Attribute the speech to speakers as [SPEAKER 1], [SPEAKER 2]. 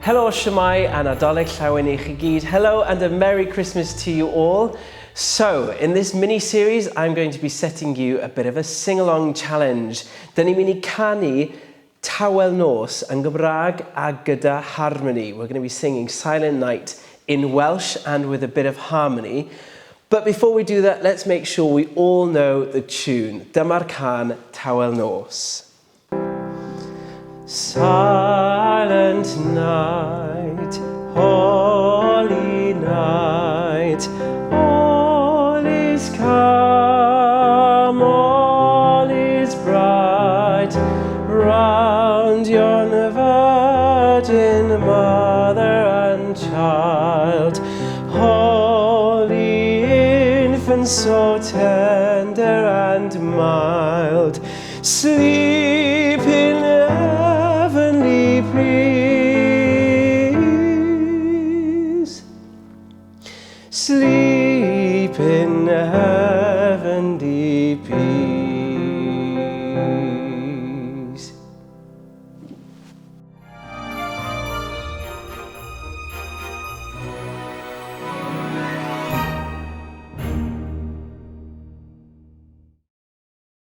[SPEAKER 1] Hello, Shemai and Nadolig llawen I chi gyd. Hello and a Merry Christmas to you all. So, in this mini-series, I'm going to be setting you a bit of a sing-along challenge. Dyn ni'n mynd I canu Tawel Nos yn Gymraeg a gyda harmony. We're going to be singing Silent Night in Welsh and with a bit of harmony. But before we do that, let's make sure we all know the tune. Dyma'r can Tawel Nos. Silent night, holy night, all is calm, all is bright, round yon virgin mother and child, holy infant so tender and mild, sleep in heavenly peace, sleep in heavenly peace.